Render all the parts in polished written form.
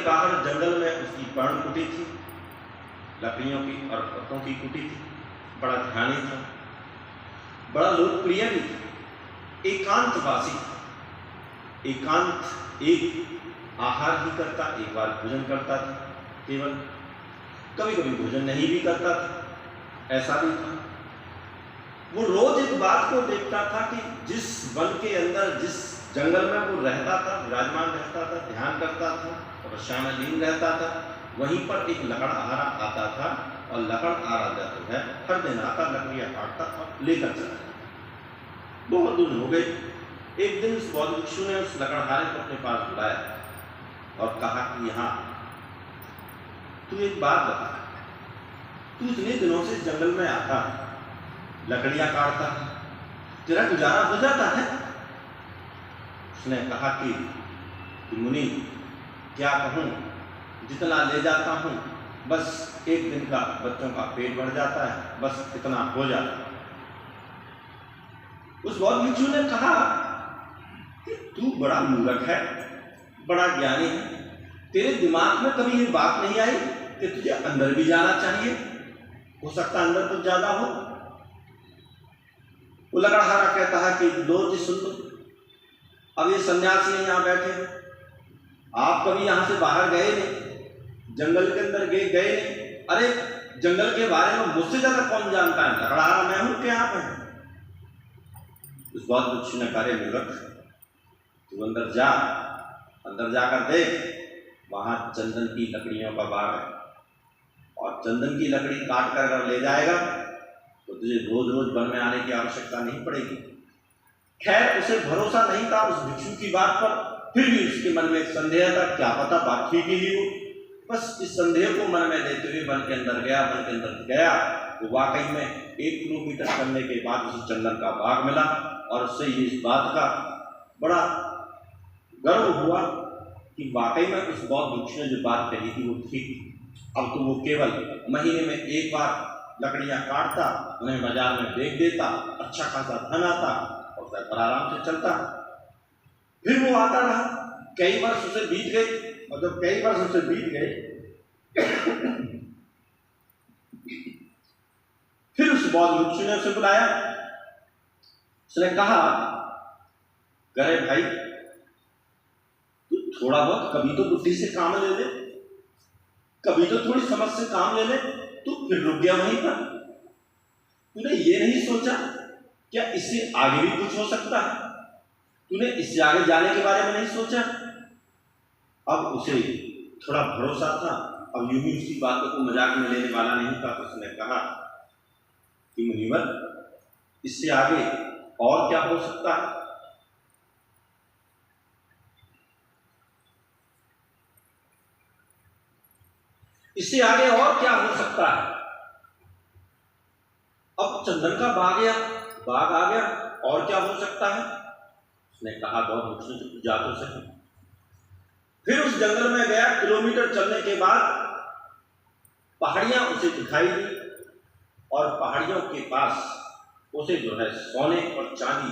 के बाहर जंगल में उसकी पर्ण कुटी थी, लकड़ियों की और पत्तों की कुटी थी। बड़ा ध्यानी था, बड़ा लोकप्रिय भी था, एकांतवासी था। एकांत, एक आहार ही करता, एक बार भोजन करता था केवल, कभी कभी भोजन नहीं भी करता था, ऐसा भी था। वो रोज एक बात को देखता था कि जिस वन के अंदर, जिस जंगल में वो रहता था, विराजमान रहता था, ध्यान करता था, तपस्या में लीन रहता था, वहीं पर एक लकड़हारा आता था और लकड़हारा जो है हर दिन आता, लकड़ियाँ काटता और लेकर चला जाता। बहुत दिन हो गए। एक दिन उस बौद्ध भिक्षु ने उस लकड़हारे को अपने पास बुलाया और कहा कि यहाँ तू एक बात बता, तू इतने दिनों से जंगल में आता है, लकड़ियां काटता है, तेरा गुजारा हो जाता है? उसने कहा कि मुनि क्या कहूँ, जितना ले जाता हूँ बस एक दिन का बच्चों का पेट भर जाता है, बस इतना हो जाता है। उस बौद्ध भिक्षु ने कहा कि तू बड़ा मूर्ख है, बड़ा ज्ञानी है, तेरे दिमाग में कभी ये बात नहीं आई कि तुझे अंदर भी जाना चाहिए, हो सकता अंदर कुछ ज्यादा हो। वो लकड़हारा कहता है कि दो जी सुन लो, अब ये सन्यासी यहाँ बैठे हैं, आप कभी यहाँ से बाहर गए नहीं, जंगल के अंदर गए नहीं, अरे जंगल के बारे में मुझसे ज्यादा कौन जानता है, लकड़हारा मैं हूँ क्या आप हैं? उस बौद्ध भिक्षु ने कहा, मूर्ख तू अंदर जा, अंदर जाकर देख, वहां चंदन की लकड़ियों का बाग है और चंदन की लकड़ी काट कर अगर ले जाएगा तो तुझे रोज रोज वन में आने की आवश्यकता नहीं पड़ेगी। खैर उसे भरोसा नहीं था उस भिक्षु की बात पर, फिर भी उसके मन में एक संदेह था, क्या पता बात ठीक ही हो। बस इस संदेह को मन में देते हुए वन के अंदर गया। वन के अंदर गया तो वाकई में 1 किलोमीटर चलने के बाद उसे चंदन का बाग मिला और उससे ये इस बात का बड़ा गर्व हुआ कि वाकई में उस बौद्ध भिक्षु ने जो बात कही थी वो ठीक थी। अब तो वो केवल महीने में एक बार लकड़ियां काटता, उन्हें बाजार में बेच देता, अच्छा खासा धन आता और फिर आराम से चलता। फिर वो आता रहा, कई वर्ष उसे बीत गए, और जब कई वर्ष उसे बीत गए फिर उस बौद्ध भिक्षु ने उसे बुलाया। उसने कहा, करे भाई तू थोड़ा बहुत कभी तो बुद्धि से काम ले ले, कभी तो थोड़ी समझ से काम ले ले, तू फिर रुक गया वहीं पर। तूने ये नहीं सोचा क्या इससे आगे भी कुछ हो सकता है? तूने इससे आगे जाने के बारे में नहीं सोचा? अब उसे थोड़ा भरोसा था, अब यूं ही उसकी बातों को मजाक में लेने वाला नहीं था। तो उसने कहा कि मुनिवर, इससे आगे और क्या हो सकता है? इससे आगे और क्या हो सकता है? अब चंदन का बाग आ गया, और क्या हो सकता है? उसने कहा, बौद्ध भिक्षु से जा तो सके। फिर उस जंगल में गया। किलोमीटर चलने के बाद पहाड़ियां उसे दिखाई दी और पहाड़ियों के पास उसे जो है सोने और चांदी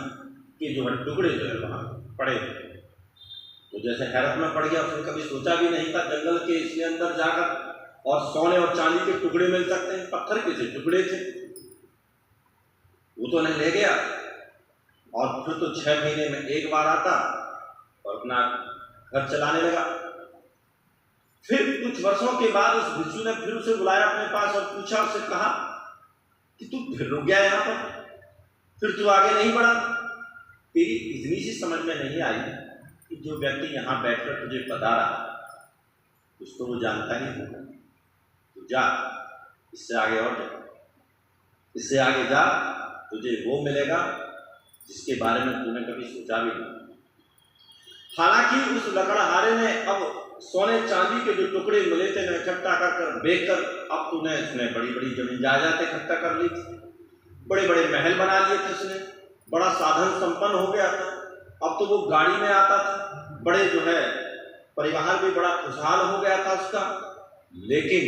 के जो है टुकड़े जो है वहां पड़े। तो जैसे हैरत में पड़ गया, उसने कभी सोचा भी नहीं था जंगल के इसके अंदर जाकर और सोने और चांदी के टुकड़े मिल सकते हैं। पत्थर के थे, टुकड़े थे। वो तो नहीं ले गया और फिर तो 6 महीने में एक बार आता और अपना घर चलाने लगा। फिर कुछ वर्षों के बाद उस भिक्षु ने फिर उसे बुलाया अपने पास और पूछा, उससे कहा कि तू फिर रुक गया यहाँ पर, फिर तू आगे नहीं बढ़ा। तेरी इतनी सी समझ में नहीं आई कि जो व्यक्ति यहाँ बैठकर तुझे बता रहा कुछ तो वो जानता ही होगा। तो जा, इससे आगे और जा, इससे आगे जा, तुझे वो मिलेगा जिसके बारे में तूने कभी सोचा भी नहीं। हालांकि उस लकड़हारे ने अब सोने चांदी के जो टुकड़े मिले थे न इकट्ठा कर बेचकर अब तूने उसने बड़ी बड़ी जमीन जायदाद इकट्ठा कर ली थी, बड़े बड़े महल बना लिए थे उसने, बड़ा साधन संपन्न हो गया था। अब तो वो गाड़ी में आता था, बड़े जो है परिवार भी बड़ा खुशहाल हो गया था उसका। लेकिन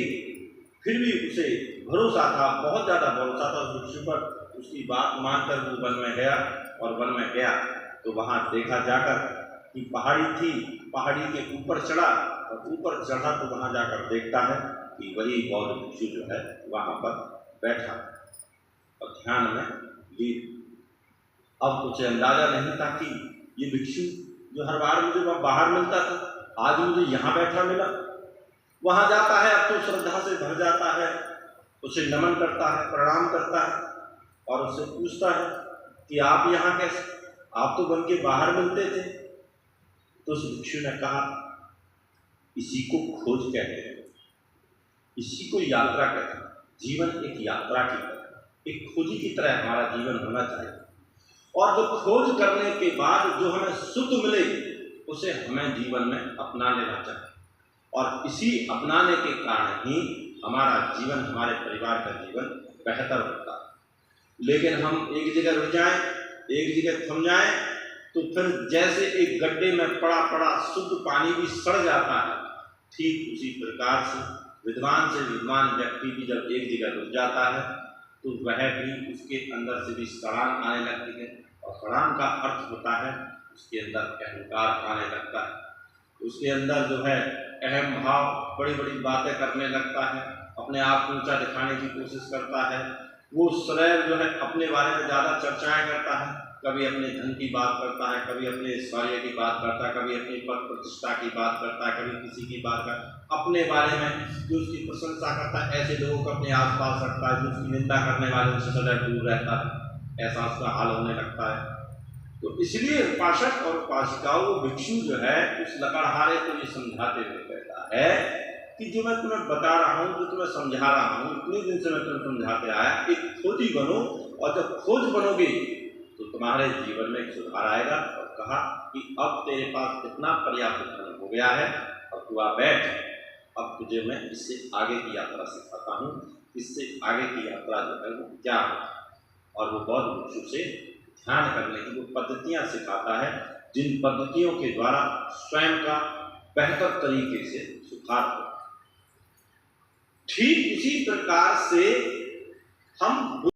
फिर भी उसे भरोसा था, बहुत ज्यादा भरोसा था उस भिक्षु पर। उसकी बात मानकर वो वन में गया और वन में गया तो वहां देखा जाकर कि पहाड़ी थी, पहाड़ी के ऊपर चढ़ा और ऊपर चढ़ा तो वहाँ जाकर देखता है कि वही बौद्ध भिक्षु जो है वहाँ पर बैठा और ध्यान में लीन। अब उसे अंदाजा नहीं था कि ये भिक्षु जो हर बार मुझे वहाँ बाहर मिलता था आज मुझे यहाँ बैठा मिला। वहाँ जाता है, अब तो श्रद्धा से भर जाता है, उसे नमन करता है, प्रणाम करता है और उससे पूछता है कि आप यहाँ कैसे, आप तो बन के बाहर मिलते थे। तो उस भिक्षु ने कहा, इसी को खोज कहते हैं, इसी को यात्रा कहते हैं। जीवन एक यात्रा की तरह, एक खोजी की तरह हमारा जीवन होना चाहिए और जो खोज करने के बाद जो हमें सुख मिले उसे हमें जीवन में अपना लेना चाहिए और इसी अपनाने के कारण ही हमारा जीवन, हमारे परिवार का जीवन बेहतर होता है। लेकिन हम एक जगह रुक जाएं, एक जगह थम जाएं तो फिर जैसे एक गड्ढे में पड़ा पड़ा शुद्ध पानी भी सड़ जाता है, ठीक उसी प्रकार से विद्वान व्यक्ति भी जब एक जगह रुक जाता है तो वह भी उसके अंदर से भी सड़ान आने लगती है और सड़ान का अर्थ होता है उसके अंदर अहंकार आने लगता है, उसके अंदर जो है अहम भाव, बड़ी बड़ी बातें करने लगता है, अपने आप को ऊंचा दिखाने की कोशिश करता है। वो सदैव जो है अपने बारे में ज़्यादा चर्चाएं करता है, कभी अपने धन की बात करता है, कभी अपने ऐश्वर्य की बात करता है, कभी अपनी पद प्रतिष्ठा की बात करता है, कभी किसी की बात करता, अपने बारे में जो उसकी प्रशंसा करता है ऐसे लोगों को अपने आसपास रखता है, जो उसकी निंदा करने वाले उनसे सदैव दूर रहता है, ऐसा उसका हाल होने लगता है। तो इसलिए उपासक और उपासिकाओं को भिक्षु जो है उस लकड़हारे को ये समझाते हुए कहता है कि जो मैं तुम्हें बता रहा हूँ, जो तुम्हें समझा रहा हूँ, इतने दिन से मैं तुम्हें समझाते आया, एक खोजी बनो और जब खोज बनोगे तो तुम्हारे जीवन में एक सुधार आएगा। और कहा कि अब तेरे पास इतना पर्याप्त धन हो गया है और तू आ बैठ, अब तुझे मैं इससे आगे की यात्रा सिखाता हूँ, इससे आगे की यात्रा जो है वो क्या है। और वो बौद्ध भिक्षु से ध्यान करने की वो पद्धतियाँ सिखाता है जिन पद्धतियों के द्वारा स्वयं का बेहतर तरीके से सुधार हो। ठीक उसी प्रकार से हम